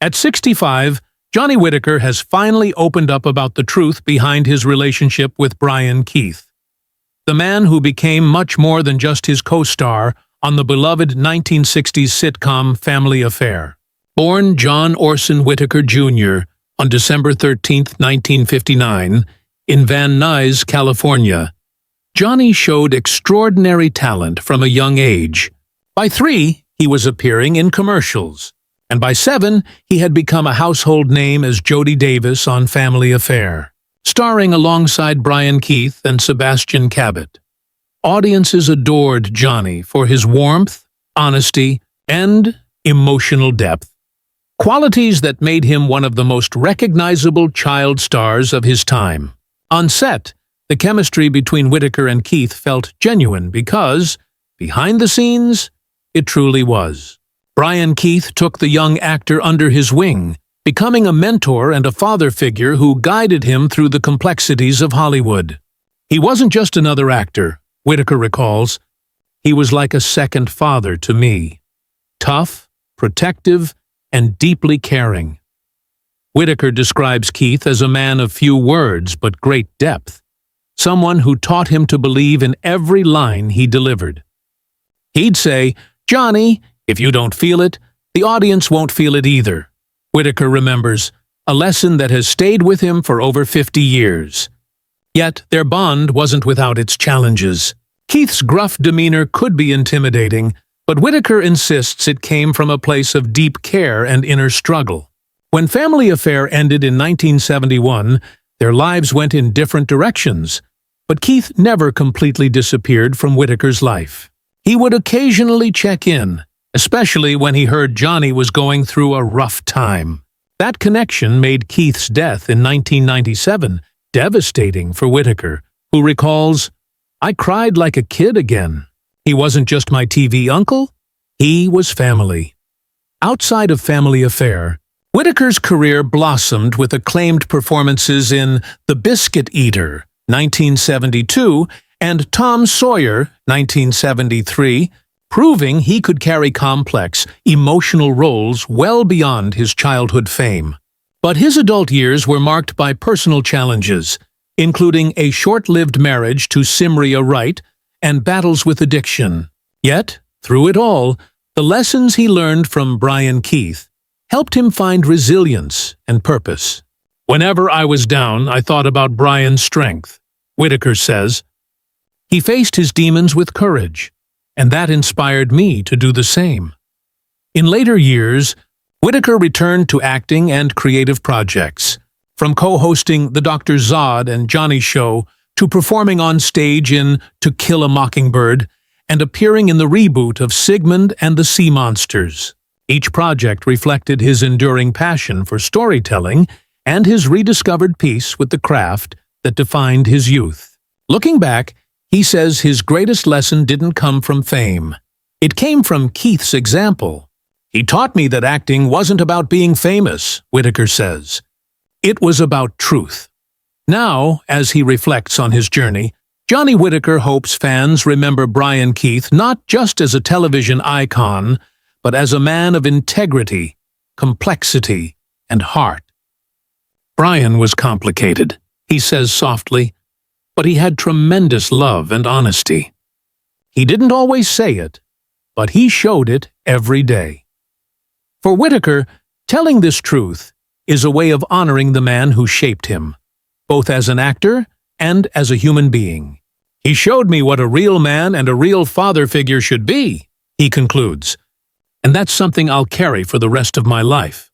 At 65, Johnny Whitaker has finally opened up about the truth behind his relationship with Brian Keith, the man who became much more than just his co-star on the beloved 1960s sitcom Family Affair. Born John Orson Whitaker Jr. on December 13, 1959, in Van Nuys, California, Johnny showed extraordinary talent from a young age. By 3, he was appearing in commercials, and by 7, he had become a household name as Jody Davis on Family Affair, starring alongside Brian Keith and Sebastian Cabot. Audiences adored Johnny for his warmth, honesty, and emotional depth, qualities that made him one of the most recognizable child stars of his time. On set, the chemistry between Whitaker and Keith felt genuine because, behind the scenes, it truly was. Brian Keith took the young actor under his wing, becoming a mentor and a father figure who guided him through the complexities of Hollywood. He wasn't just another actor, Whitaker recalls. He was like a second father to me. Tough, protective, and deeply caring. Whitaker describes Keith as a man of few words but great depth, someone who taught him to believe in every line he delivered. He'd say, "Johnny, if you don't feel it, the audience won't feel it either." Whitaker remembers, a lesson that has stayed with him for over 50 years. Yet their bond wasn't without its challenges. Keith's gruff demeanor could be intimidating, but Whitaker insists it came from a place of deep care and inner struggle. When Family Affair ended in 1971, their lives went in different directions, but Keith never completely disappeared from Whitaker's life. He would occasionally check in, especially when he heard Johnny was going through a rough time. That connection made Keith's death in 1997 devastating for Whitaker, who recalls, "I cried like a kid again. He wasn't just my TV uncle, he was family." Outside of Family Affair, Whitaker's career blossomed with acclaimed performances in The Biscuit Eater, 1972, and Tom Sawyer, 1973, proving he could carry complex, emotional roles well beyond his childhood fame. But his adult years were marked by personal challenges, including a short-lived marriage to Simria Wright and battles with addiction. Yet, through it all, the lessons he learned from Brian Keith helped him find resilience and purpose. "Whenever I was down, I thought about Brian's strength," Whitaker says. "He faced his demons with courage, and that inspired me to do the same." In later years, Whitaker returned to acting and creative projects, from co-hosting The Dr. Zod and Johnny Show to performing on stage in To Kill a Mockingbird and appearing in the reboot of Sigmund and the Sea Monsters. Each project reflected his enduring passion for storytelling and his rediscovered peace with the craft that defined his youth. Looking back, he says his greatest lesson didn't come from fame. It came from Keith's example. "He taught me that acting wasn't about being famous," Whitaker says. "It was about truth." Now, as he reflects on his journey, Johnny Whitaker hopes fans remember Brian Keith not just as a television icon, but as a man of integrity, complexity, and heart. "Brian was complicated," he says softly, "but he had tremendous love and honesty. He didn't always say it, but he showed it every day." For Whitaker, telling this truth is a way of honoring the man who shaped him, both as an actor and as a human being. "He showed me what a real man and a real father figure should be," he concludes, "and that's something I'll carry for the rest of my life."